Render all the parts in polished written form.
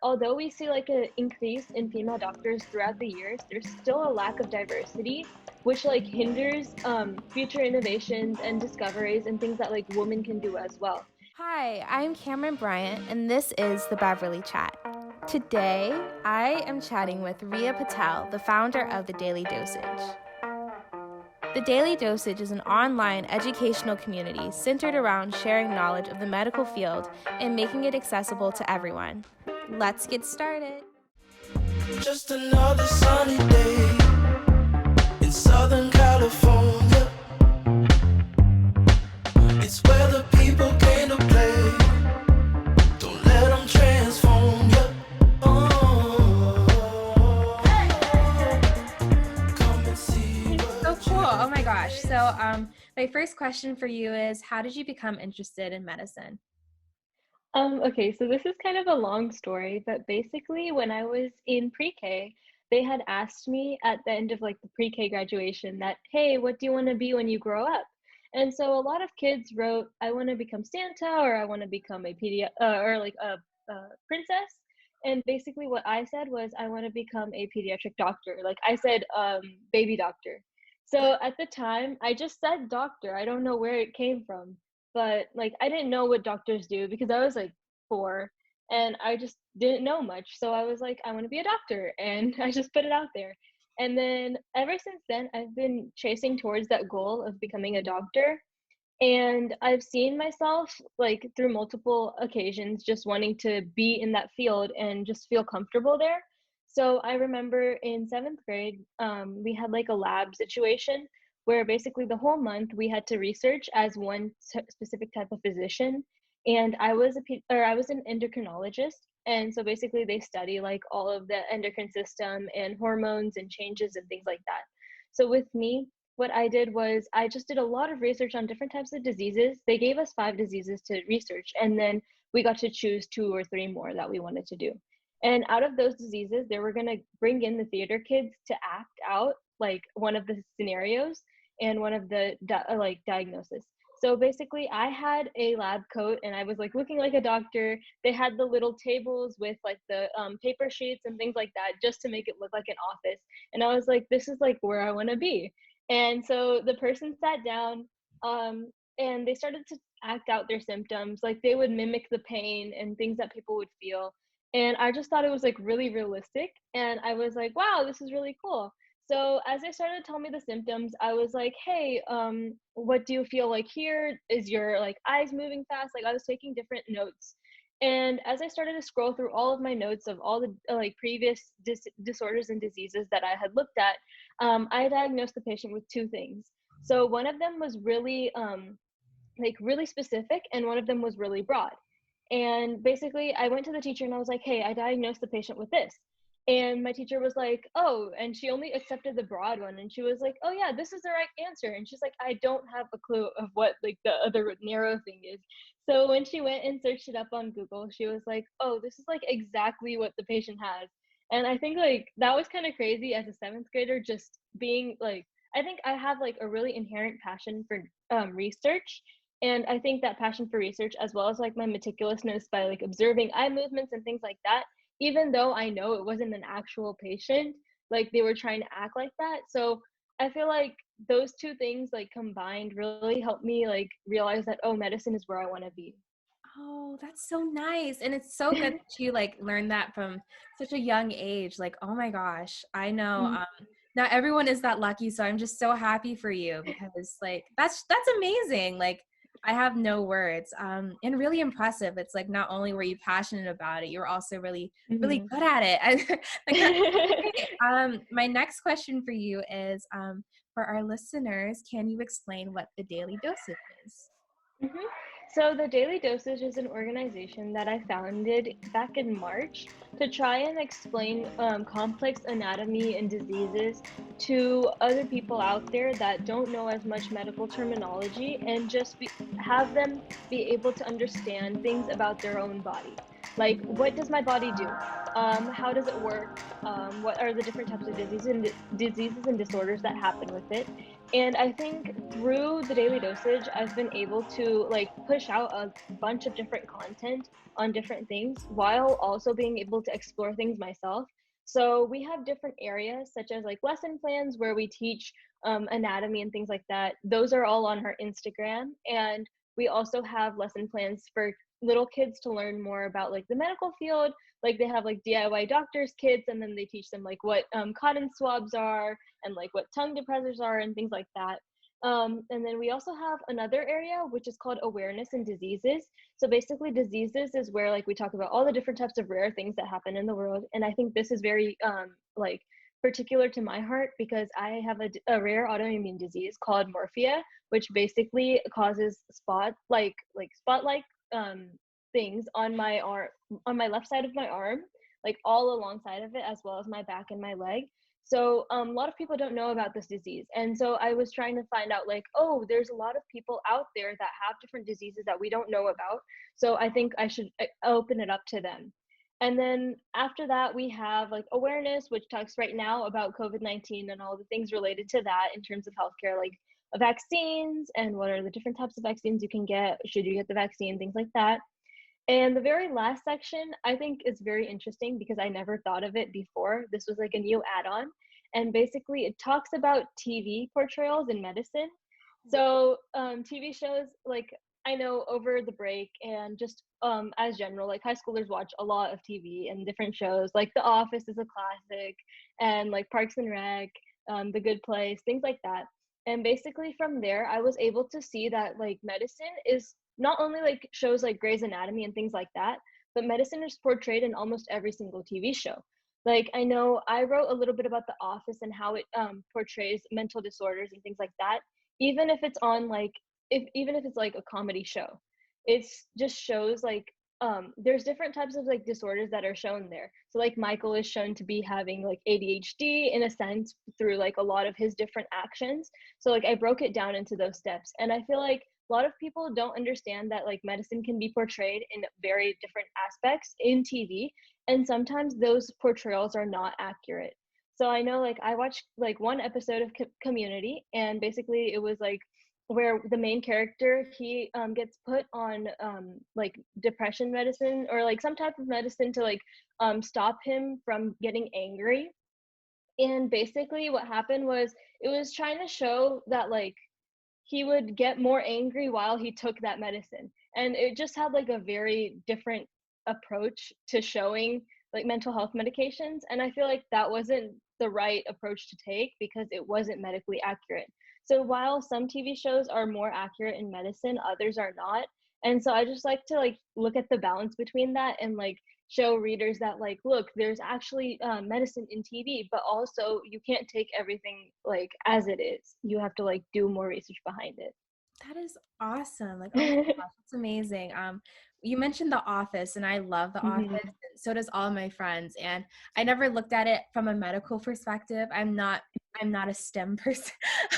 although we see like an increase in female doctors throughout the years, there's still a lack of diversity, which like hinders future innovations and discoveries and things that like women can do as well. Hi, I'm Cameron Bryant, and this is the Beverly Chat. Today, I am chatting with Riya Patel, the founder of the Daily Dosage. The Daily Dosage is an online educational community centered around sharing knowledge of the medical field and making it accessible to everyone. Let's get started. Just another sunny day in Southern California. It's where the people came to play. Don't let them transform you. Come and see what So cool. Oh my gosh. So, my first question for you is, how did you become interested in medicine? Okay, so this is kind of a long story, but basically when I was in pre-K, they had asked me at the end of like the pre-K graduation that, hey, what do you want to be when you grow up? And so a lot of kids wrote, I want to become Santa or I want to become a or like a princess. And basically what I said was I want to become a pediatric doctor. Like I said, baby doctor. So at the time, I just said doctor. I don't know where it came from, but like I didn't know what doctors do because I was like 4 and I just didn't know much. So I was like, I want to be a doctor, and I just put it out there. And then ever since then, I've been chasing towards that goal of becoming a doctor. And I've seen myself like through multiple occasions just wanting to be in that field and just feel comfortable there. So I remember in 7th grade, we had like a lab situation where basically the whole month we had to research as one specific type of physician. And I was an endocrinologist. And so basically they study like all of the endocrine system and hormones and changes and things like that. So with me, what I did was I just did a lot of research on different types of diseases. They gave us 5 diseases to research, and then we got to choose 2 or 3 more that we wanted to do. And out of those diseases, they were going to bring in the theater kids to act out like one of the scenarios and one of the like diagnosis. So basically, I had a lab coat and I was like looking like a doctor. They had the little tables with like the paper sheets and things like that just to make it look like an office. And I was like, this is like where I want to be. And so the person sat down, and they started to act out their symptoms. Like they would mimic the pain and things that people would feel. And I just thought it was like really realistic. And I was like, wow, this is really cool. So as they started to tell me the symptoms, I was like, hey, what do you feel like here? Is your like eyes moving fast? Like I was taking different notes. And as I started to scroll through all of my notes of all the like previous disorders and diseases that I had looked at, I diagnosed the patient with 2 things. So one of them was really like really specific, and one of them was really broad. And basically, I went to the teacher and I was like, "Hey, I diagnosed the patient with this." And my teacher was like, "Oh," and she only accepted the broad one. And she was like, "Oh yeah, this is the right answer." And she's like, "I don't have a clue of what like the other narrow thing is." So when she went and searched it up on Google, she was like, "Oh, this is like exactly what the patient has." And I think like that was kind of crazy as a 7th grader, just being like, I think I have like a really inherent passion for research. And I think that passion for research, as well as like my meticulousness by like observing eye movements and things like that, even though I know it wasn't an actual patient, like they were trying to act like that. So I feel like those 2 things like combined really helped me like realize that, oh, medicine is where I want to be. Oh, that's so nice. And it's so good that you like learned that from such a young age. Like, oh my gosh, I know not everyone is that lucky. So I'm just so happy for you because like that's amazing. Like I have no words. And really impressive. It's like not only were you passionate about it, you were also really, really Mhm. good at it. Like that's great. My next question for you is for our listeners, can you explain what the daily dosage is? Mhm. So, the Daily Dosage is an organization that I founded back in March to try and explain complex anatomy and diseases to other people out there that don't know as much medical terminology, and just have them be able to understand things about their own body. Like, what does my body do? How does it work? What are the different types of diseases and disorders that happen with it? And I think through the Daily Dosage, I've been able to like push out a bunch of different content on different things while also being able to explore things myself. So we have different areas such as like lesson plans where we teach anatomy and things like that. Those are all on her Instagram. And we also have lesson plans for little kids to learn more about like the medical field. Like they have like DIY doctors kits, and then they teach them like what cotton swabs are and like what tongue depressors are and things like that. And then we also have another area which is called awareness and diseases. So basically, diseases is where like we talk about all the different types of rare things that happen in the world, and I think this is very like particular to my heart because I have a rare autoimmune disease called morphia, which basically causes spot like things on my arm, on my left side of my arm, like all alongside of it, as well as my back and my leg. So a lot of people don't know about this disease, and so I was trying to find out like, oh, there's a lot of people out there that have different diseases that we don't know about. So I think I should open it up to them. And then after that, we have like awareness, which talks right now about COVID-19 and all the things related to that in terms of healthcare, like vaccines and what are the different types of vaccines you can get, should you get the vaccine, things like that. And the very last section, I think, is very interesting because I never thought of it before. This was like a new add on. And basically, it talks about TV portrayals in medicine. So, TV shows, like, I know over the break and just as general, like, high schoolers watch a lot of TV and different shows. Like, The Office is a classic, and like Parks and Rec, The Good Place, things like that. And basically, from there, I was able to see that, like, medicine is not only like shows like Grey's Anatomy and things like that, but medicine is portrayed in almost every single TV show. Like I know I wrote a little bit about The Office and how it portrays mental disorders and things like that. Even if it's on like if even if it's like a comedy show, it's just shows like there's different types of like disorders that are shown there. So like Michael is shown to be having like ADHD in a sense through like a lot of his different actions. So like I broke it down into those steps, and I feel like a lot of people don't understand that like medicine can be portrayed in very different aspects in TV, and sometimes those portrayals are not accurate. So I know like I watched like one episode of Community, and basically it was like where the main character he gets put on like depression medicine or like some type of medicine to like stop him from getting angry. And basically what happened was it was trying to show that like he would get more angry while he took that medicine. And it just had like a very different approach to showing like mental health medications. And I feel like that wasn't the right approach to take because it wasn't medically accurate. So while some TV shows are more accurate in medicine, others are not. And so I just like to like look at the balance between that and like show readers that like look, there's actually medicine in TV, but also you can't take everything like as it is. You have to like do more research behind it. That is awesome. Like, oh my gosh, that's amazing. You mentioned The Office, and I love The Office. Mhm. And so does all my friends. And I never looked at it from a medical perspective. I'm not a STEM person.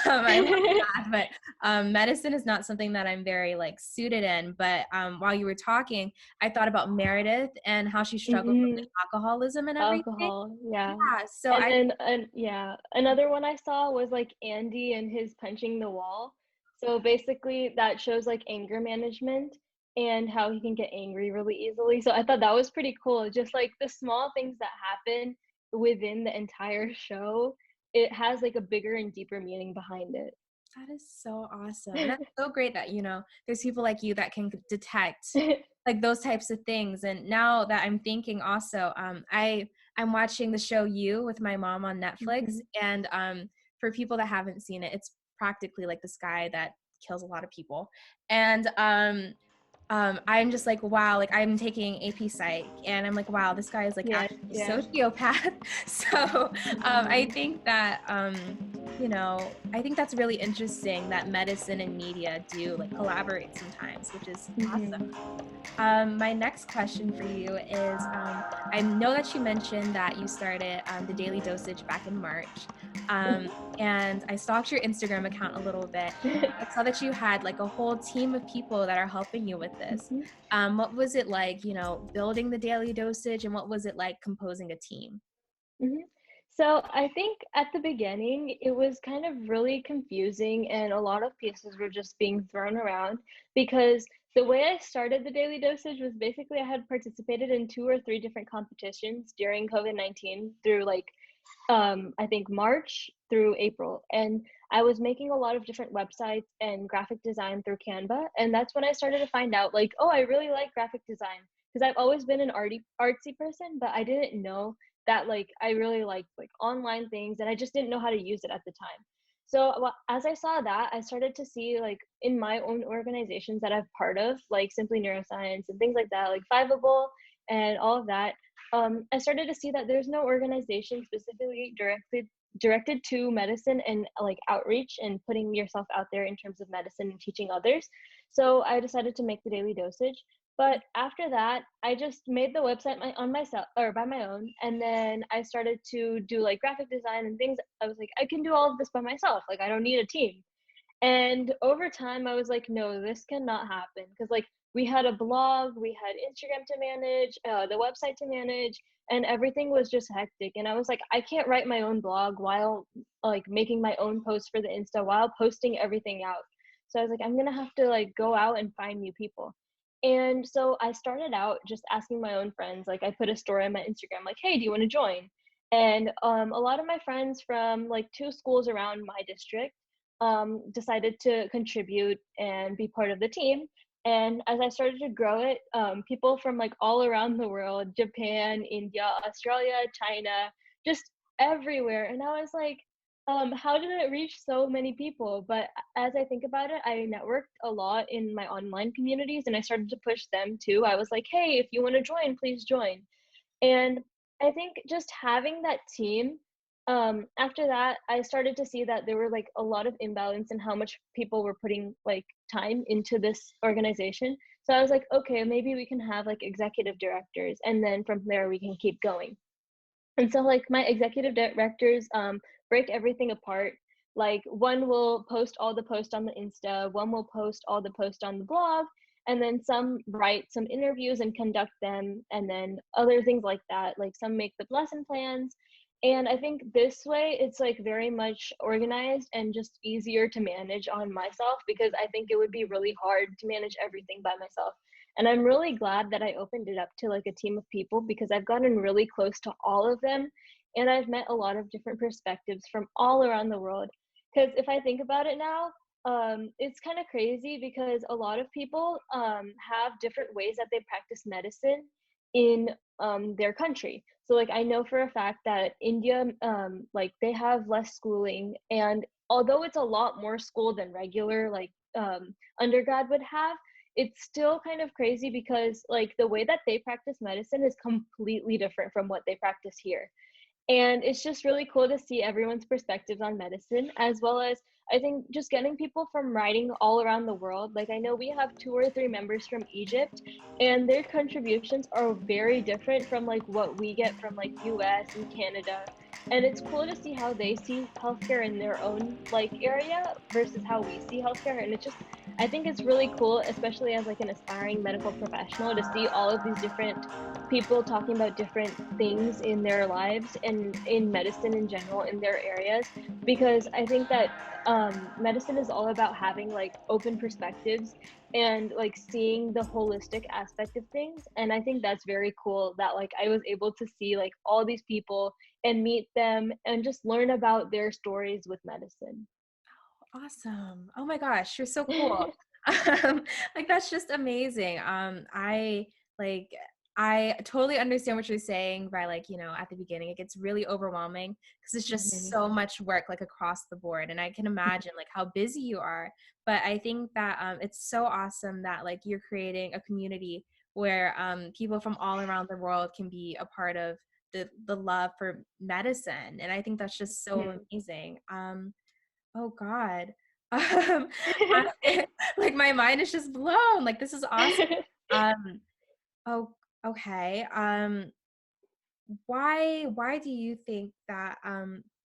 I love math, but medicine is not something that I'm very like suited in. But while you were talking, I thought about Meredith and how she struggled with Mhm. the alcoholism and everything. Alcohol, yeah. Yeah. So And I then and yeah, another one I saw was like Andy and his punching the wall. So basically that shows like anger management and how he can get angry really easily. So I thought that was pretty cool. Just like the small things that happen within the entire show, it has like a bigger and deeper meaning behind That is so awesome. And that's so great that, there's people like you that can detect it. like those types of things. And now that I'm thinking also, I'm watching the show You with my mom on Netflix. Mhm. And for people that haven't seen it, it's practically like this guy that kills a lot of people. And I'm just like, wow, like I'm taking AP Psych and I'm like, wow, this guy is like Yes, actually a yeah. sociopath. So I Mhm. think that, I think that's really interesting that medicine and media do like collaborate sometimes, which is awesome. Mhm. My next question for you is, I know that you mentioned that you started the Daily Dosage back in March. And I stalked your Instagram account a little bit. I saw that you had like a whole team of people that are helping you with this. Mhm. What was it like, building the Daily Dosage, and what was it like composing a team? Mhm. So I think at the beginning, it was kind of really confusing, and a lot of pieces were just being thrown around because the way I started the Daily Dosage was basically I had participated in 2 or 3 different competitions during COVID-19 through like I think March through April. And I was making a lot of different websites and graphic design through Canva. And that's when I started to find out, like, oh, I really like graphic design. Because I've always been an artsy person, but I didn't know that like I really liked like online things and I just didn't know how to use it at the time. So as I saw that, I started to see like in my own organizations that I've part of, like Simply Neuroscience and things like that, like Fiveable and all of that, I started to see that there's no organization specifically directed to medicine and like outreach and putting yourself out there in terms of medicine and teaching others. So I decided to make the Daily Dosage. But after that, I just made the website on myself or by my own, and then I started to do like graphic design and things. I was like, I can do all of this by myself. Like I don't need a team. And over time, I was like, no, this cannot happen. Because, like, we had a blog, we had Instagram to manage, the website to manage, and everything was just hectic. And I was like, I can't write my own blog while, like, making my own posts for the Insta while posting everything out. So I was like, I'm going to have to, like, go out and find new people. And so I started out just asking my own friends. Like, I put a story on my Instagram, like, hey, do you want to join? And a lot of my friends from, like, 2 schools around my district decided to contribute and be part of the team. And as I started to grow it, people from like all around the world, Japan, India, Australia, China, just everywhere. And I was like, how did it reach so many people? But as I think about it, I networked a lot in my online communities and I started to push them too. I was like, hey, if you want to join, please join. And I think just having that team, after that, I started to see that there were like a lot of imbalance in how much people were putting like time into this organization. So I was like, okay, maybe we can have like executive directors, and then from there we can keep going. And so like my executive directors break everything apart. Like one will post all the posts on the Insta, one will post all the posts on the blog, and then some write some interviews and conduct them, and then other things like that. Like some make the lesson plans. And I think this way it's like very much organized and just easier to manage on myself because I think it would be really hard to manage everything by myself. And I'm really glad that I opened it up to like a team of people because I've gotten really close to all of them. And I've met a lot of different perspectives from all around the world. Because if I think about it now, it's kind of crazy because a lot of people have different ways that they practice medicine in their country. So, like, I know for a fact that India, like, they have less schooling. And although it's a lot more school than regular, like, undergrad would have, it's still kind of crazy because like the way that they practice medicine is completely different from what they practice here. And it's just really cool to see everyone's perspectives on medicine, as well as I think just getting people from writing all around the world. Like I know we have 2 or 3 members from Egypt, and their contributions are very different from like what we get from like US and Canada. And it's cool to see how they see healthcare in their own like area versus how we see healthcare. And it's just I think it's really cool, especially as like an aspiring medical professional, to see all of these different people talking about different things in their lives and in medicine in general in their areas, because I think that medicine is all about having like open perspectives and like seeing the holistic aspect of things. And I think that's very cool that like I was able to see like all these people and meet them and just learn about their stories with medicine. Awesome. Oh my gosh, you're so cool. Um, like that's just amazing. Like I totally understand what you're saying by like, at the beginning it gets really overwhelming because it's just Mhm. so much work like across the board. And I can imagine like how busy you are. But I think that it's so awesome that like you're creating a community where people from all around the world can be a part of the love for medicine. And I think that's just so Mhm. amazing. Oh God. Um, like my mind is just blown. Like this is awesome. Um, oh, okay. Why do you think that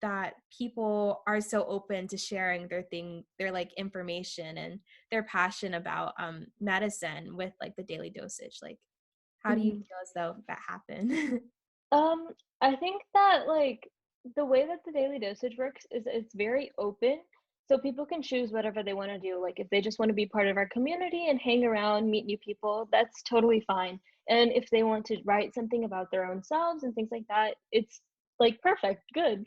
that people are so open to sharing their like information and their passion about medicine with like the daily dosage? Like how do you Mhm. feel as though that happened? Um, I think that like the way that the Daily Dosage works is it's very open. So people can choose whatever they want to do. Like if they just want to be part of our community and hang around, meet new people, that's totally fine. And if they want to write something about their own selves and things like that, it's like perfect, good.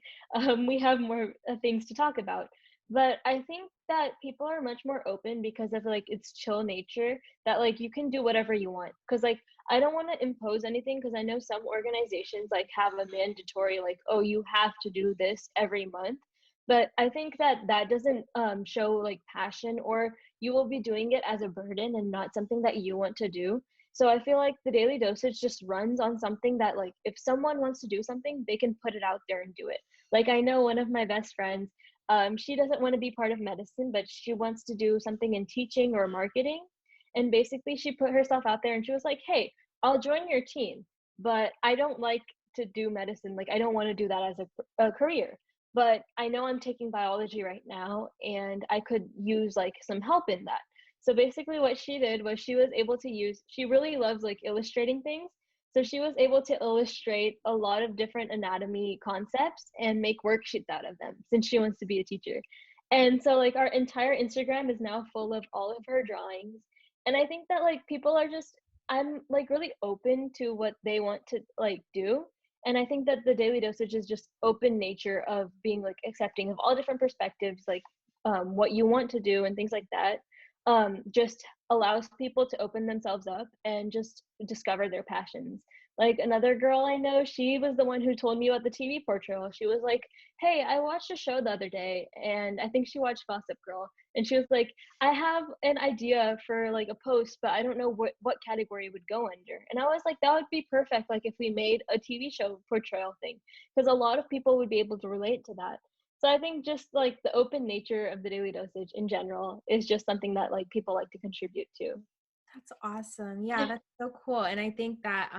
We have more things to talk about. But I think that people are much more open because of like its chill nature, that like you can do whatever you want. Because like I don't want to impose anything, because I know some organizations like have a mandatory like, oh, you have to do this every month. But I think that that doesn't show like passion, or you will be doing it as a burden and not something that you want to do. So I feel like the Daily Dosage just runs on something that like if someone wants to do something, they can put it out there and do it. Like I know one of my best friends, she doesn't want to be part of medicine, but she wants to do something in teaching or marketing. And basically, she put herself out there and she was like, hey, I'll join your team, but I don't like to do medicine. Like, I don't want to do that as a career. But I know I'm taking biology right now, and I could use like some help in that. So basically, what she did was she was able to use, she really loves like illustrating things. So she was able to illustrate a lot of different anatomy concepts and make worksheets out of them since she wants to be a teacher. And so, like, our entire Instagram is now full of all of her drawings. And I think that, like, people are just, I'm like really open to what they want to like do. And I think that the Daily Dosage is just open nature of being like accepting of all different perspectives, like what you want to do and things like that. Just allows people to open themselves up and just discover their passions. Like another girl I know, she was the one who told me about the TV portrayal. She was like, hey, I watched a show the other day, and I think she watched Gossip Girl, and she was like, I have an idea for like a post, but I don't know what category it would go under. And I was like, that would be perfect, like if we made a TV show portrayal thing, because a lot of people would be able to relate to that. So I think just like the open nature of the Daily Dosage in general is just something that like people like to contribute to. That's awesome. Yeah, that's so cool. And I think that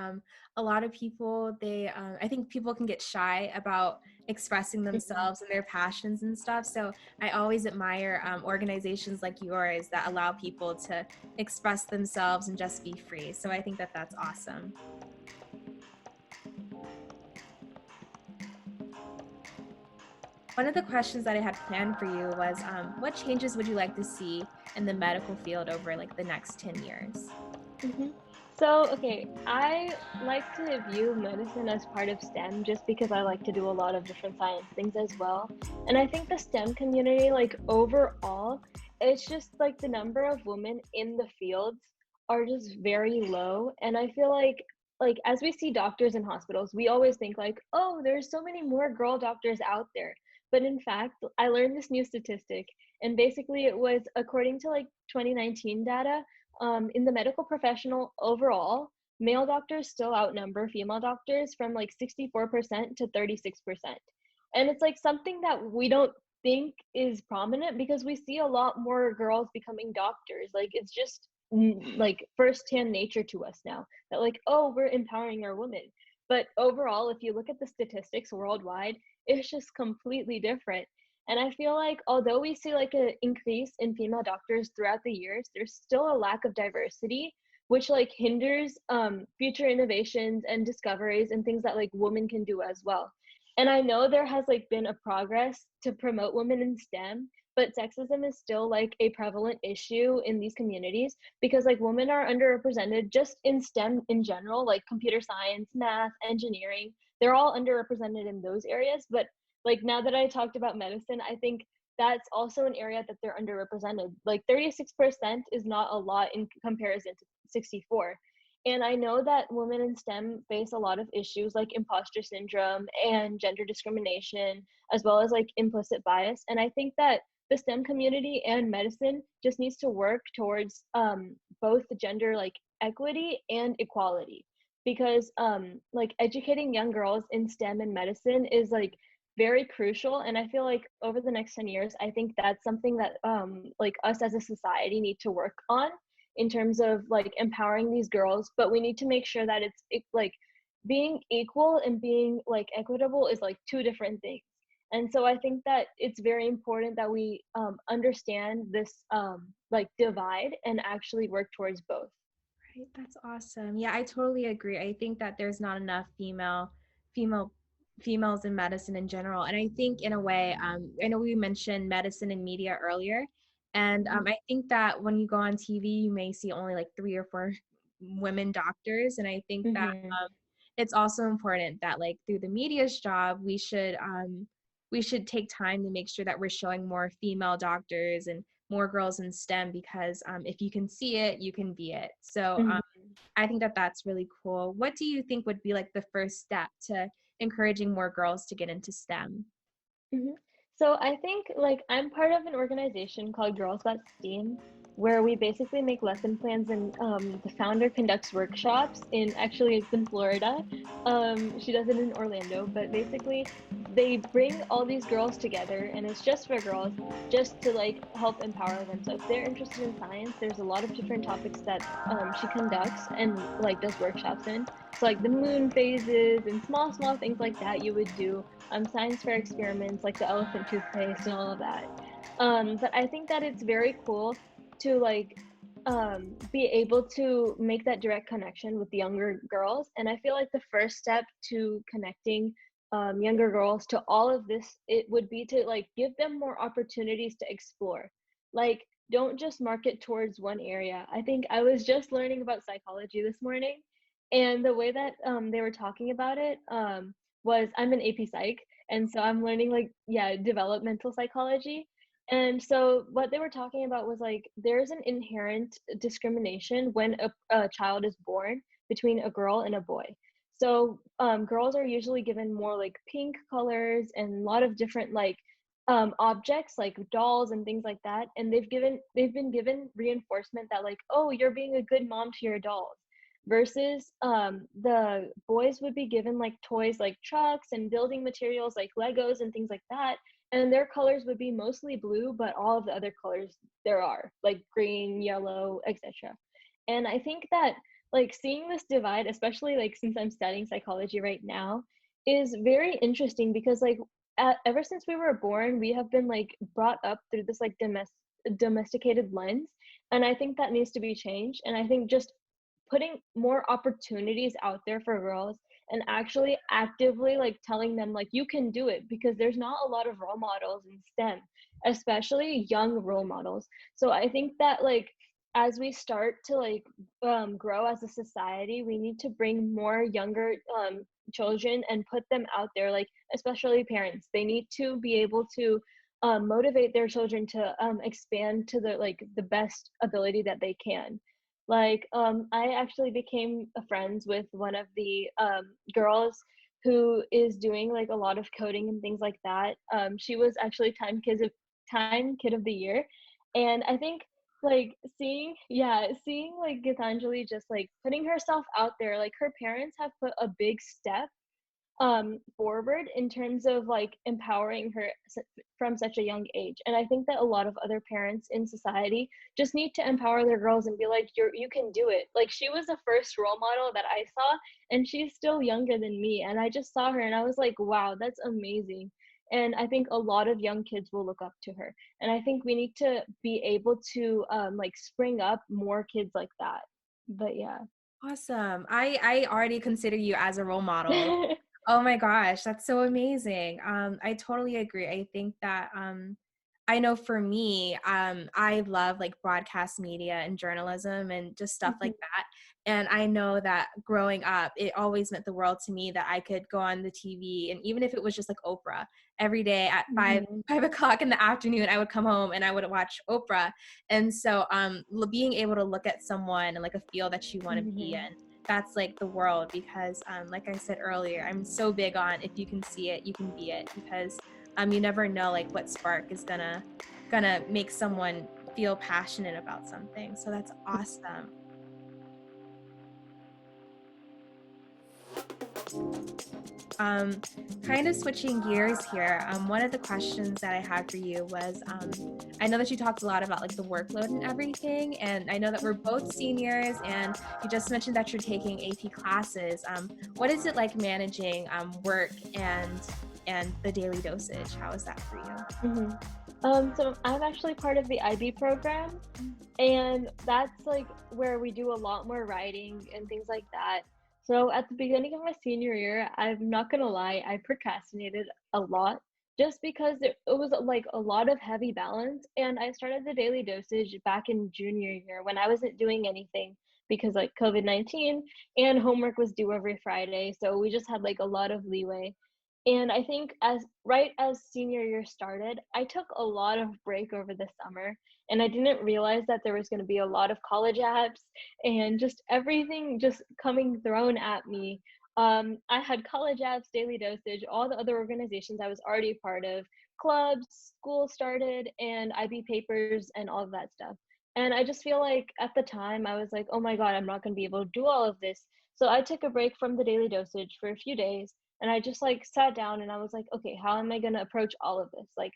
a lot of people, I think people can get shy about expressing Mhm. themselves and their passions and stuff. So I always admire organizations like yours that allow people to express themselves and just be free. So I think that that's awesome. One of the questions that I had planned for you was, what changes would you like to see in the medical field over like the next 10 years? Mhm. So, okay, I like to view medicine as part of STEM just because I like to do a lot of different science things as well. And I think the STEM community, like overall, it's just like the number of women in the fields are just very low. And I feel like as we see doctors in hospitals, we always think like, oh, there's so many more girl doctors out there. But in fact, I learned this new statistic, and basically it was according to like 2019 data, in the medical professional overall, male doctors still outnumber female doctors from like 64% to 36%. And it's like something that we don't think is prominent because we see a lot more girls becoming doctors. Like it's just like firsthand nature to us now that like, oh, we're empowering our women. But overall, if you look at the statistics worldwide, it's just completely different. And I feel like although we see like an increase in female doctors throughout the years, there's still a lack of diversity, which like hinders future innovations and discoveries and things that like women can do as well. And I know there has like been a progress to promote women in STEM, but sexism is still like a prevalent issue in these communities because like women are underrepresented just in STEM in general, like computer science, math, engineering. They're all underrepresented in those areas, but like now that I talked about medicine, I think that's also an area that they're underrepresented. Like 36% is not a lot in comparison to 64. And I know that women in STEM face a lot of issues like imposter syndrome and gender discrimination, as well as like implicit bias. And I think that the STEM community and medicine just needs to work towards both the gender like equity and equality, because like educating young girls in STEM and medicine is like very crucial. And I feel like over the next 10 years, I think that's something that like us as a society need to work on in terms of like empowering these girls. But we need to make sure that like being equal and being like equitable is like two different things. And so I think that it's very important that we understand this like divide and actually work towards both. Right, that's awesome. Yeah, I totally agree. I think that there's not enough female females in medicine in general. And I think in a way, I know we mentioned medicine and media earlier. And I think that when you go on TV, you may see only like 3 or 4 women doctors. And I think that Mm-hmm. it's also important that like through the media's job, we should take time to make sure that we're showing more female doctors and more girls in STEM, because if you can see it, you can be it. So I think that that's really cool. What do you think would be like the first step to encouraging more girls to get into STEM? Mhm. So I think like I'm part of an organization called Girls Got STEAM, where we basically make lesson plans and the founder conducts workshops in actually it's in Florida. She does it in Orlando, but basically they bring all these girls together and it's just for girls, just to like help empower them. So if they're interested in science, there's a lot of different topics that she conducts and like does workshops in. So like the moon phases and small things like that you would do science fair experiments like the elephant toothpaste and all of that. But I think that it's very cool to like be able to make that direct connection with the younger girls. And I feel like the first step to connecting younger girls to all of this, it would be to like give them more opportunities to explore. Like, don't just market towards one area. I think I was just learning about psychology this morning, and the way that they were talking about it was I'm an AP Psych, and so I'm learning like yeah, developmental psychology. And so what they were talking about was like there's an inherent discrimination when a child is born between a girl and a boy. So girls are usually given more like pink colors and a lot of different like objects like dolls and things like that, and they've been given reinforcement that like, oh, you're being a good mom to your dolls, versus the boys would be given like toys like trucks and building materials like Legos and things like that, and their colors would be mostly blue, but all of the other colors there are like green, yellow, etc. And I think that like seeing this divide, especially like since I'm studying psychology right now, is very interesting because like ever since we were born we have been like brought up through this like domesticated lens, and I think that needs to be changed. And I think just putting more opportunities out there for girls and actually actively like telling them like you can do it, because there's not a lot of role models in STEM, especially young role models. So I think that like as we start to like grow as a society, we need to bring more younger children and put them out there, like especially parents, they need to be able to motivate their children to expand to the like the best ability that they can. Like I actually became friends with one of the girls who is doing like a lot of coding and things like that. She was actually Time Kid of the Year, and I think like seeing like Gitanjali just like putting herself out there, like her parents have put a big step forward in terms of like empowering her from such a young age. And I think that a lot of other parents in society just need to empower their girls and be like, you can do it. Like she was the first role model that I saw, and she's still younger than me, and I just saw her and I was like, wow, that's amazing. And I think a lot of young kids will look up to her, and I think we need to be able to like spring up more kids like that. But yeah. Awesome. I already consider you as a role model. Oh my gosh, that's so amazing. I totally agree. I think that I know for me, I love like broadcast media and journalism and just stuff like Mhm, that. And I know that growing up, it always meant the world to me that I could go on the TV, and even if it was just like Oprah, every day at mhm, 5 o'clock in the afternoon, I would come home and I would watch Oprah. And so being able to look at someone and like a field that you want to be mhm. in, that's like the world. Because like I said earlier, I'm so big on if you can see it, you can be it, because you never know like what spark is gonna make someone feel passionate about something. So that's awesome. Um, Kind of switching gears here, one of the questions that I had for you was, I know that you talked a lot about like the workload and everything, and I know that we're both seniors, and you just mentioned that you're taking AP classes. What is it like managing work and the daily dosage? How is that for you? Mhm. So I'm actually part of the IB program, and that's like where we do a lot more writing and things like that. So at the beginning of my senior year, I'm not gonna lie, I procrastinated a lot just because it was like a lot of heavy balance. And I started the daily dosage back in junior year when I wasn't doing anything because like COVID-19 and homework was due every Friday. So we just had like a lot of leeway. And I think as right as senior year started, I took a lot of break over the summer and I didn't realize that there was going to be a lot of college apps and just everything just coming thrown at me. I had college apps, daily dosage, all the other organizations I was already part of, clubs, school started, and IB papers and all of that stuff. And I just feel like at the time I was like, oh my God, I'm not going to be able to do all of this. So I took a break from the daily dosage for a few days and I just like sat down and I was like, okay, how am I going to approach all of this? Like,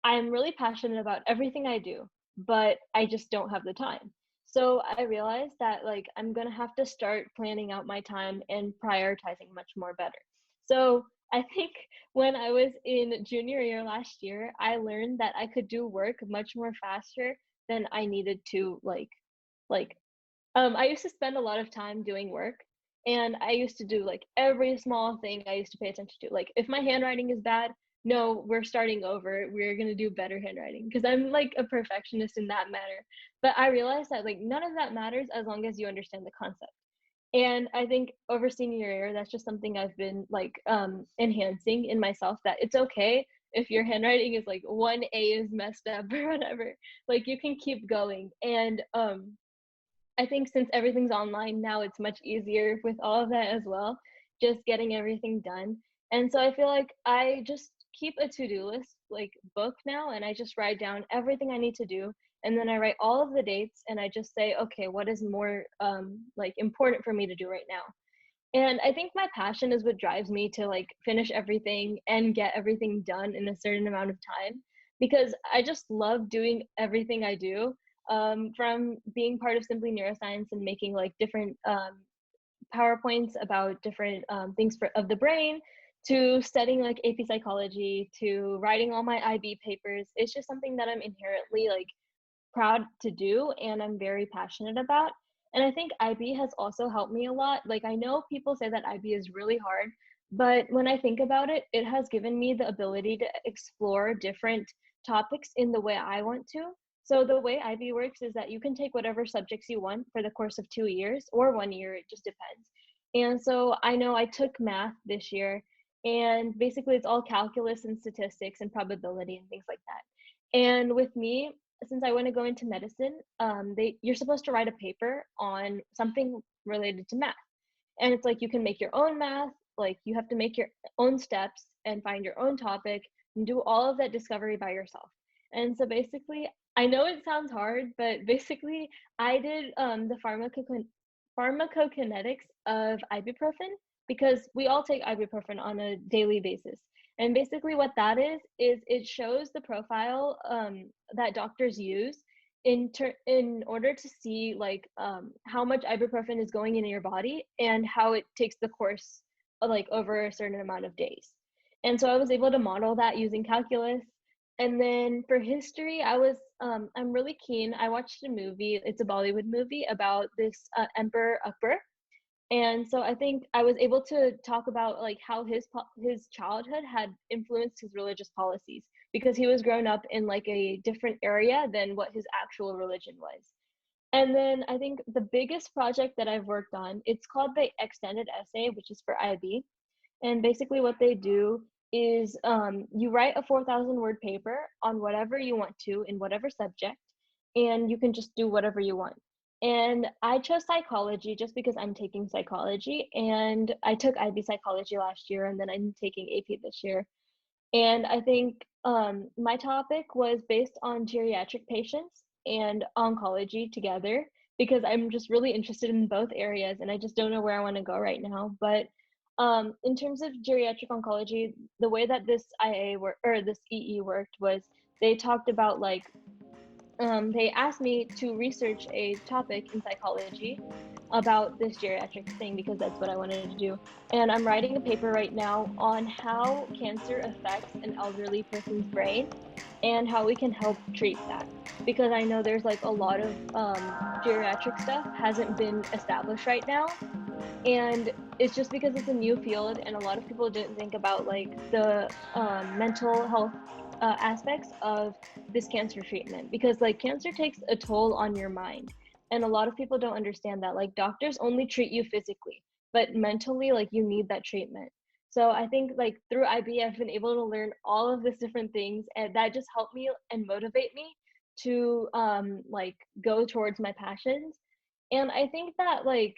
I'm really passionate about everything I do, but I just don't have the time. So I realized that like I'm gonna have to start planning out my time and prioritizing much more better. So I think when I was in junior year last year, I learned that I could do work much more faster than I needed to like I used to spend a lot of time doing work and I used to do like every small thing I used to pay attention to. Like if my handwriting is bad, no, we're starting over. We're going to do better handwriting because I'm like a perfectionist in that matter. But I realized that like none of that matters as long as you understand the concept. And I think over senior year, that's just something I've been like enhancing in myself that it's okay if your handwriting is like one A is messed up or whatever. Like you can keep going. And I think since everything's online now, it's much easier with all of that as well, just getting everything done. And so I feel like I just keep a to-do list like book now and I just write down everything I need to do and then I write all of the dates and I just say, okay, what is more like important for me to do right now? And I think my passion is what drives me to like finish everything and get everything done in a certain amount of time because I just love doing everything I do. From being part of Simply Neuroscience and making like different PowerPoints about different things of the brain to studying like AP psychology to writing all my IB papers. It's just something that I'm inherently like proud to do and I'm very passionate about. And I think IB has also helped me a lot. Like I know people say that IB is really hard, but when I think about it, it has given me the ability to explore different topics in the way I want to. So the way IB works is that you can take whatever subjects you want for the course of 2 years or 1 year, it just depends. And so I know I took math this year and basically it's all calculus and statistics and probability and things like that. And with me, since I want to go into medicine, you're supposed to write a paper on something related to math. And it's like you can make your own math, like you have to make your own steps and find your own topic and do all of that discovery by yourself. And so basically, I know it sounds hard, but basically, I did the pharmacokinetics of ibuprofen because we all take ibuprofen on a daily basis. And basically, what that is it shows the profile that doctors use in order to see like how much ibuprofen is going into your body and how it takes the course like over a certain amount of days. And so I was able to model that using calculus. And then for history, I'm really keen. I watched a movie. It's a Bollywood movie about this Emperor Akbar, and so I think I was able to talk about like how his childhood had influenced his religious policies because he was grown up in like a different area than what his actual religion was. And then I think the biggest project that I've worked on, it's called the extended essay, which is for IB. And basically what they do is you write a 4,000 word paper on whatever you want to in whatever subject, and you can just do whatever you want. And I chose psychology just because I'm taking psychology, and I took IB psychology last year, and then I'm taking AP this year. And I think my topic was based on geriatric patients and oncology together because I'm just really interested in both areas and I just don't know where I want to go right now. But in terms of geriatric oncology, the way that this this EE worked was they talked about like they asked me to research a topic in psychology about this geriatric thing because that's what I wanted to do. And I'm writing a paper right now on how cancer affects an elderly person's brain and how we can help treat that. Because I know there's like a lot of geriatric stuff hasn't been established right now. And it's just because it's a new field, and a lot of people didn't think about like the mental health aspects of this cancer treatment, because like cancer takes a toll on your mind, and a lot of people don't understand that. Like doctors only treat you physically, but mentally, like you need that treatment. So I think like through IB, I've been able to learn all of these different things, and that just helped me and motivate me to like go towards my passions. And I think that like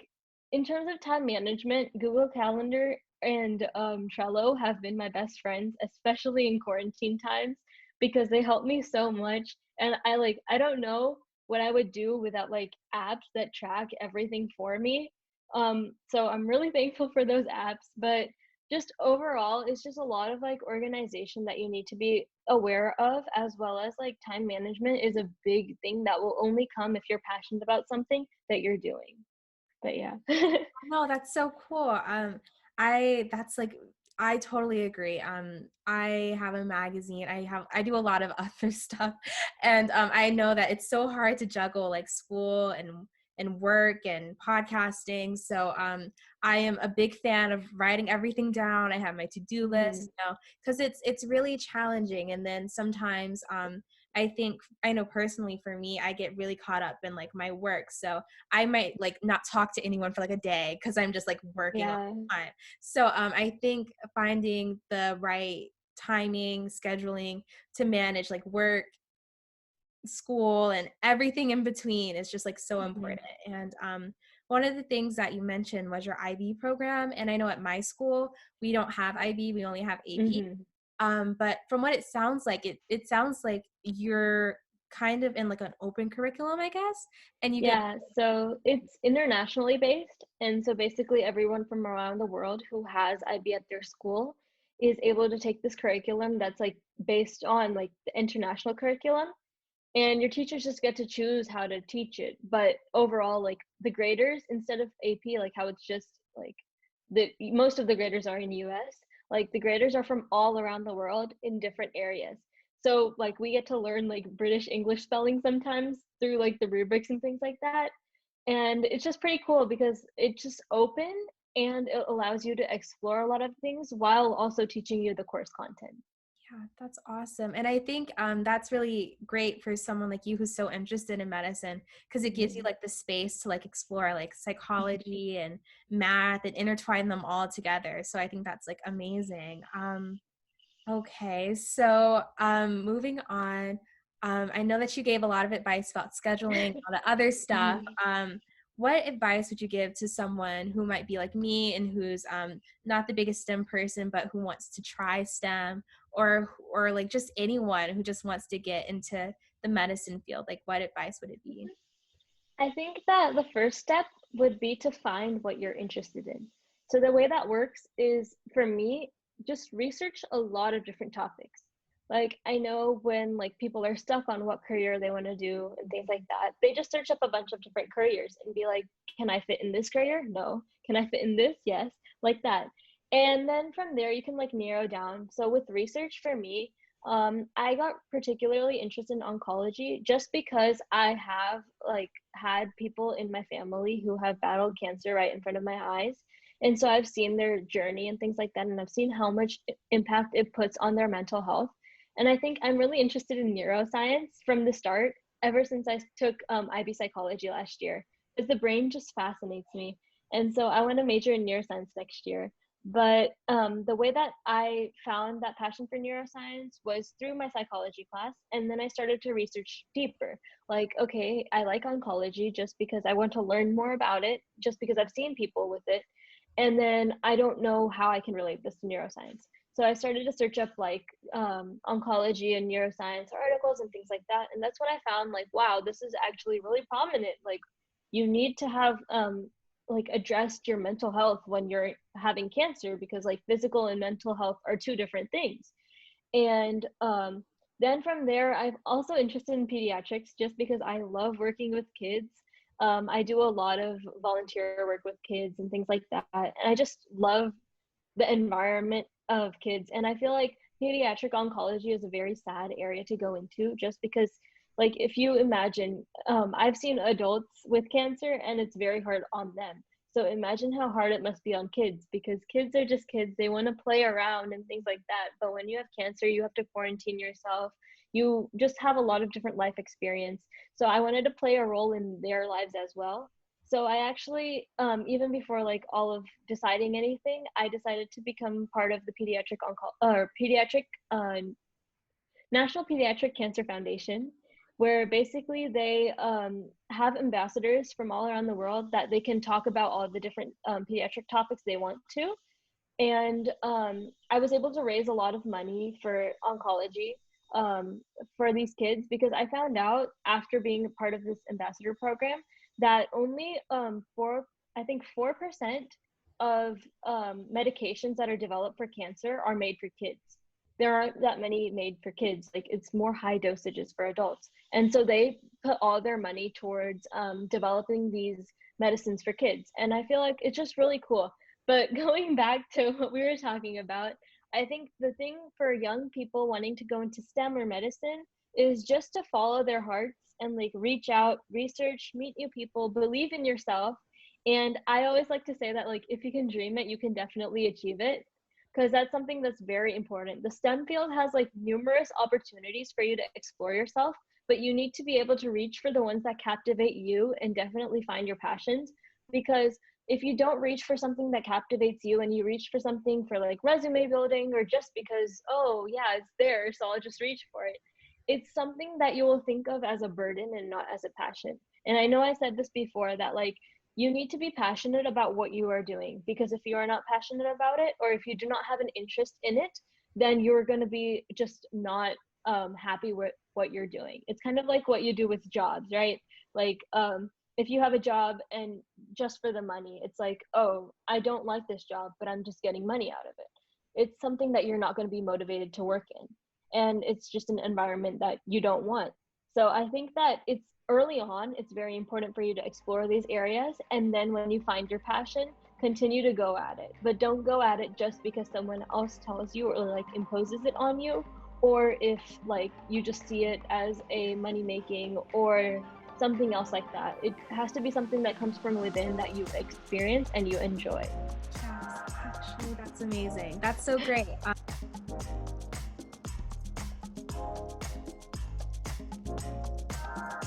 in terms of time management, Google Calendar and Trello have been my best friends, especially in quarantine times, because they help me so much. And I don't know what I would do without like apps that track everything for me. So I'm really thankful for those apps, but just overall, it's just a lot of like organization that you need to be aware of, as well as like time management is a big thing that will only come if you're passionate about something that you're doing. But yeah. No, that's so cool. I that's like I totally agree. I have a magazine. I do a lot of other stuff, and I know that it's so hard to juggle like school and work and podcasting. So I am a big fan of writing everything down. I have my to-do Mhm. list, because it's really challenging. And then sometimes I think I know personally for me, I get really caught up in like my work. So I might like not talk to anyone for like a day because I'm just like working all Yeah. the time. So I think finding the right timing, scheduling to manage like work, school, and everything in between is just like so Mhm. important. And one of the things that you mentioned was your IB program. And I know at my school, we don't have IB, we only have AP. Mhm. But from what it sounds like, it sounds like you're kind of in like an open curriculum, I guess, and you get. Yeah, so it's internationally based, and so basically everyone from around the world who has IB at their school is able to take this curriculum that's like based on like the international curriculum, and your teachers just get to choose how to teach it. But overall, like the graders, instead of AP, like how it's just like the most of the graders are in US, like the graders are from all around the world in different areas. So like we get to learn like British English spelling sometimes through like the rubrics and things like that. And it's just pretty cool because it's just open, and it allows you to explore a lot of things while also teaching you the course content. Yeah, that's awesome. And I think that's really great for someone like you who's so interested in medicine, because it gives you Mhm. like the space to like explore like psychology and math and intertwine them all together. So I think that's like amazing. Okay, so moving on, I know that you gave a lot of advice about scheduling, all the other stuff. Mhm. What advice would you give to someone who might be like me and who's not the biggest STEM person, but who wants to try STEM, or like just anyone who just wants to get into the medicine field? Like, what advice would it be? I think that the first step would be to find what you're interested in. So the way that works is, for me, just research a lot of different topics. Like I know when like people are stuck on what career they want to do and things like that, they just search up a bunch of different careers and be like, can I fit in this career? No. Can I fit in this? Yes. Like that. And then from there you can like narrow down. So with research for me, I got particularly interested in oncology just because I have like had people in my family who have battled cancer right in front of my eyes. And so I've seen their journey and things like that, and I've seen how much impact it puts on their mental health. And I think I'm really interested in neuroscience from the start, ever since I took IB psychology last year, because the brain just fascinates me. And so I want to major in neuroscience next year. But the way that I found that passion for neuroscience was through my psychology class. And then I started to research deeper. Like, okay, I like oncology just because I want to learn more about it, just because I've seen people with it. And then I don't know how I can relate this to neuroscience. So I started to search up like oncology and neuroscience articles and things like that. And that's when I found like, wow, this is actually really prominent. Like, you need to have like addressed your mental health when you're having cancer, because like physical and mental health are two different things. And then from there, I'm also interested in pediatrics just because I love working with kids. I do a lot of volunteer work with kids and things like that, and I just love the environment of kids. And I feel like pediatric oncology is a very sad area to go into, just because like if you imagine, I've seen adults with cancer and it's very hard on them. So imagine how hard it must be on kids, because kids are just kids. They want to play around and things like that. But when you have cancer, you have to quarantine yourself. You just have a lot of different life experience. So I wanted to play a role in their lives as well. So I actually, even before like all of deciding anything, I decided to become part of the pediatric National Pediatric Cancer Foundation, where basically they have ambassadors from all around the world that they can talk about all the different pediatric topics they want to. And I was able to raise a lot of money for oncology for these kids, because I found out after being a part of this ambassador program that only I think 4% of medications that are developed for cancer are made for kids. There aren't that many made for kids. Like, it's more high dosages for adults. And so they put all their money towards developing these medicines for kids. And I feel like it's just really cool. But going back to what we were talking about, I think the thing for young people wanting to go into STEM or medicine is just to follow their hearts and like reach out, research, meet new people, believe in yourself. And I always like to say that, like, if you can dream it, you can definitely achieve it, because that's something that's very important. The STEM field has like numerous opportunities for you to explore yourself, but you need to be able to reach for the ones that captivate you and definitely find your passions. Because if you don't reach for something that captivates you and you reach for something for like resume building, or just because, oh yeah, it's there, so I'll just reach for it, it's something that you will think of as a burden and not as a passion. And I know I said this before, that like, you need to be passionate about what you are doing, because if you are not passionate about it, or if you do not have an interest in it, then you're going to be just not happy with what you're doing. It's kind of like what you do with jobs, right? Like, if you have a job and just for the money, it's like, oh, I don't like this job, but I'm just getting money out of it. It's something that you're not going to be motivated to work in. And it's just an environment that you don't want. So I think that it's early on, it's very important for you to explore these areas. And then when you find your passion, continue to go at it. But don't go at it just because someone else tells you or like imposes it on you, or if like you just see it as a money making or something else like that. It has to be something that comes from within, that you experience and you enjoy. Yes, actually, that's amazing. That's so great.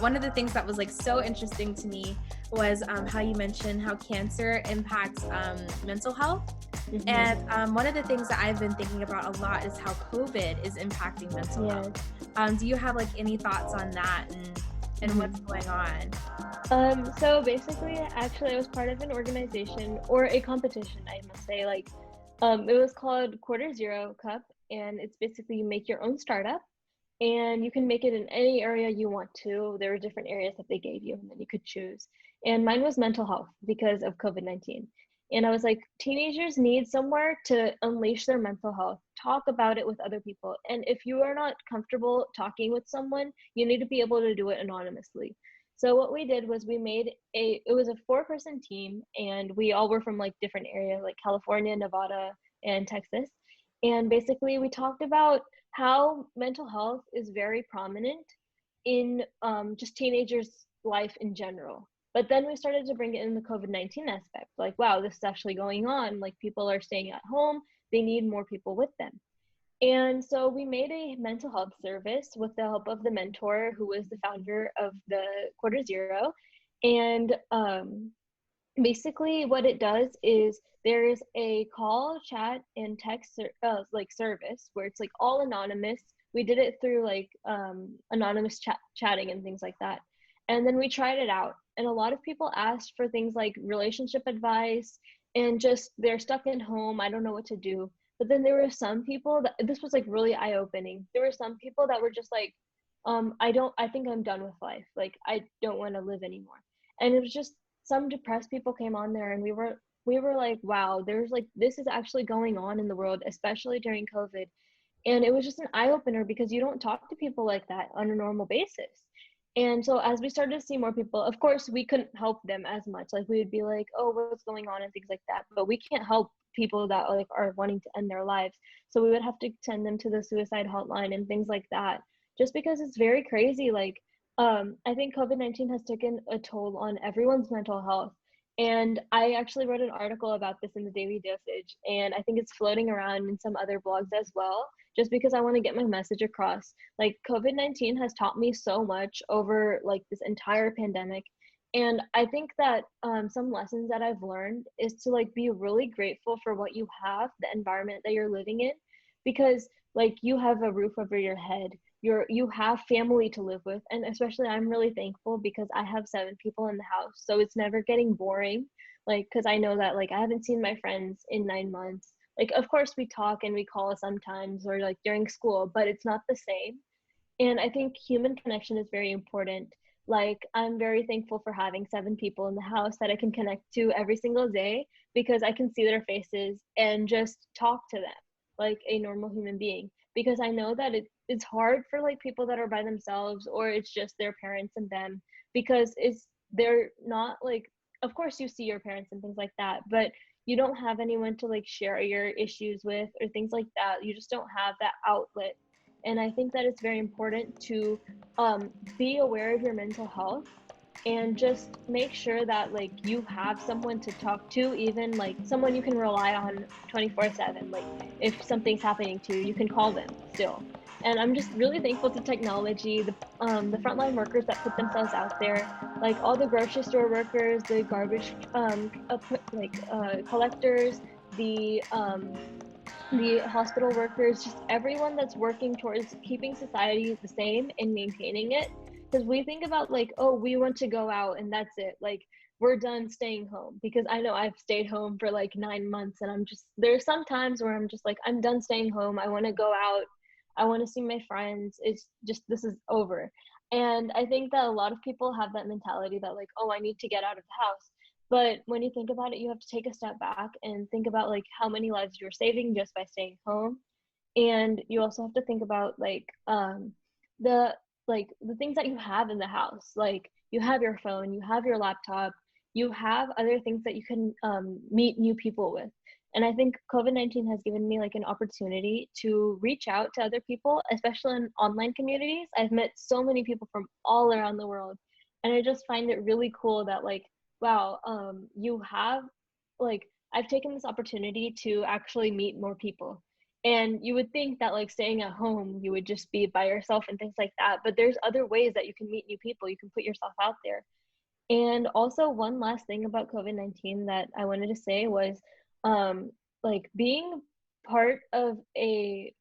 One of the things that was like so interesting to me was how you mentioned how cancer impacts mental health. Mm-hmm. And one of the things that I've been thinking about a lot is how COVID is impacting mental health. Do you have like any thoughts on that and what's going on? So basically, actually, I was part of an organization, or a competition, I must say. Like, it was called Quarter Zero Cup, and it's basically you make your own startup, and you can make it in any area you want to. There were different areas that they gave you, and then you could choose. And mine was mental health because of COVID-19. And I was like, teenagers need somewhere to unleash their mental health, talk about it with other people. And if you are not comfortable talking with someone, you need to be able to do it anonymously. So what we did was we made it was a 4-person team, and we all were from like different areas, like California, Nevada, and Texas. And basically we talked about how mental health is very prominent in just teenagers' life in general. But then we started to bring it in the COVID-19 aspect. Like, wow, this is actually going on. Like, people are staying at home. They need more people with them. And so we made a mental health service with the help of the mentor who was the founder of the Quarter Zero. And basically what it does is there's a call, chat, and text like service where it's like all anonymous. We did it through like anonymous chatting and things like that. And then we tried it out. And a lot of people asked for things like relationship advice, and just they're stuck at home, I don't know what to do. But then there were some people that this was like really eye-opening. There were some people that were just like, I think I'm done with life. Like, I don't want to live anymore. And it was just some depressed people came on there, and we were like, wow, there's like, this is actually going on in the world, especially during COVID. And it was just an eye-opener, because you don't talk to people like that on a normal basis. And so as we started to see more people, of course, we couldn't help them as much. Like, we would be like, oh, what's going on and things like that. But we can't help people that like are wanting to end their lives. So we would have to send them to the suicide hotline and things like that, just because it's very crazy. Like, I think COVID-19 has taken a toll on everyone's mental health. And I actually wrote an article about this in the Daily Dosage, and I think it's floating around in some other blogs as well, just because I want to get my message across. Like COVID-19 has taught me so much over like this entire pandemic. And I think that some lessons that I've learned is to like be really grateful for what you have, the environment that you're living in, because like you have a roof over your head, you have family to live with, and especially I'm really thankful because I have 7 people in the house, so it's never getting boring, like because I know that like I haven't seen my friends in 9 months. Like of course we talk and we call sometimes or like during school, but it's not the same. And I think human connection is very important. Like I'm very thankful for having 7 people in the house that I can connect to every single day, because I can see their faces and just talk to them like a normal human being, because I know that it's hard for like people that are by themselves, or it's just their parents and them, because they're not like, of course you see your parents and things like that, but you don't have anyone to like share your issues with or things like that. You just don't have that outlet. And I think that it's very important to be aware of your mental health, and just make sure that like you have someone to talk to, even like someone you can rely on 24/7. Like if something's happening to you, you can call them still. And I'm just really thankful to technology, the frontline workers that put themselves out there, like all the grocery store workers, the garbage collectors, the hospital workers, just everyone that's working towards keeping society the same and maintaining it. Because we think about like, oh, we want to go out and that's it. Like we're done staying home, because I know I've stayed home for like 9 months, and I'm just, there's some times where I'm just like, I'm done staying home. I want to go out. I want to see my friends. It's just, this is over. And I think that a lot of people have that mentality that like, oh, I need to get out of the house. But when you think about it, you have to take a step back and think about like how many lives you're saving just by staying home. And you also have to think about the the things that you have in the house. Like you have your phone, you have your laptop, you have other things that you can meet new people with. And I think COVID-19 has given me like an opportunity to reach out to other people, especially in online communities. I've met so many people from all around the world, and I just find it really cool that like, wow, you have like, I've taken this opportunity to actually meet more people. And you would think that like staying at home, you would just be by yourself and things like that. But there's other ways that you can meet new people. You can put yourself out there. And also, one last thing about COVID-19 that I wanted to say was like being part of a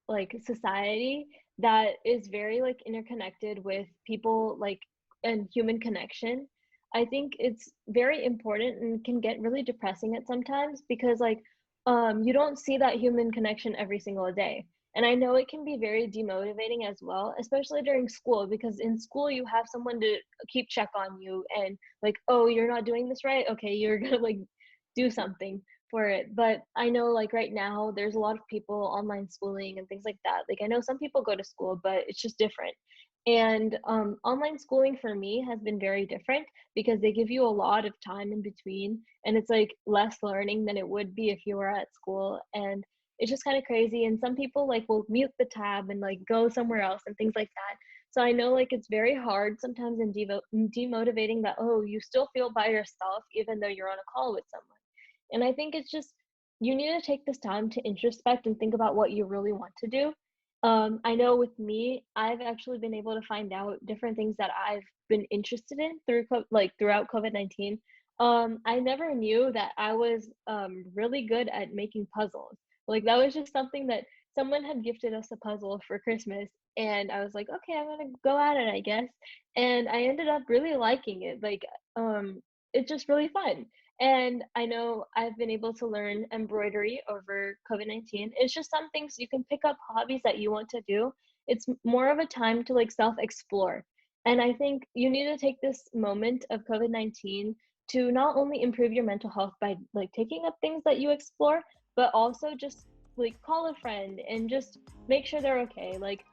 like society that is very like interconnected with people, like, and human connection. I think it's very important and can get really depressing at sometimes, because like you don't see that human connection every single day. And I know it can be very demotivating as well, especially during school, because in school you have someone to keep check on you and like, oh, you're not doing this right, okay, you're gonna like do something for it. But I know like right now there's a lot of people online schooling and things like that. Like I know some people go to school, but it's just different. And online schooling for me has been very different, because they give you a lot of time in between, and it's like less learning than it would be if you were at school. And it's just kind of crazy. And some people like will mute the tab and like go somewhere else and things like that. So I know like it's very hard sometimes and demotivating that, oh, you still feel by yourself even though you're on a call with someone. And I think it's just, you need to take this time to introspect and think about what you really want to do. I know with me, I've actually been able to find out different things that I've been interested in throughout COVID-19. I never knew that I was really good at making puzzles. Like that was just something that someone had gifted us, a puzzle for Christmas, and I was like, okay, I'm gonna go at it, I guess. And I ended up really liking it. Like, it's just really fun. And I know I've been able to learn embroidery over COVID-19. It's just some things you can pick up, hobbies that you want to do. It's more of a time to like self-explore. And I think you need to take this moment of COVID-19 to not only improve your mental health by like taking up things that you explore, but also just like call a friend and just make sure they're okay. Like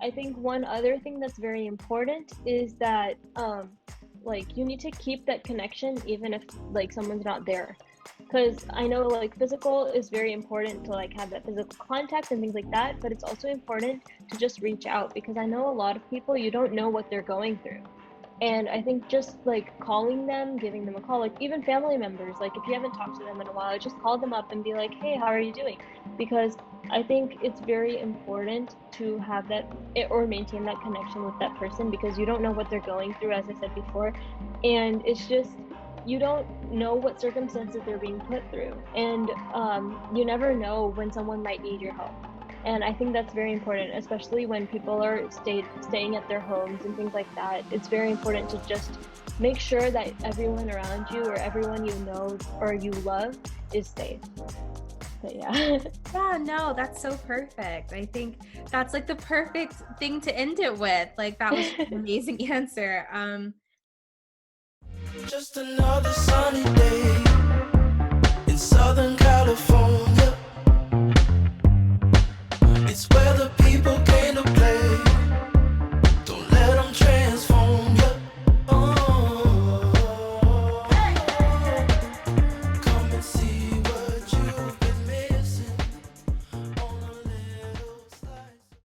I think one other thing that's very important is that like you need to keep that connection even if like someone's not there, because I know like physical is very important to like have that physical contact and things like that, but it's also important to just reach out, because I know a lot of people, you don't know what they're going through. And I think just like calling them, giving them a call, like even family members, like if you haven't talked to them in a while, just call them up and be like, hey, how are you doing? Because I think it's very important to have that or maintain that connection with that person, because you don't know what they're going through, as I said before. And it's just, you don't know what circumstances they're being put through. And you never know when someone might need your help. And I think that's very important, especially when people are staying at their homes and things like that. It's very important to just make sure that everyone around you or everyone you know or you love is safe. But yeah. Yeah, no, that's so perfect. I think that's like the perfect thing to end it with. Like that was an amazing answer. Just another sunny day.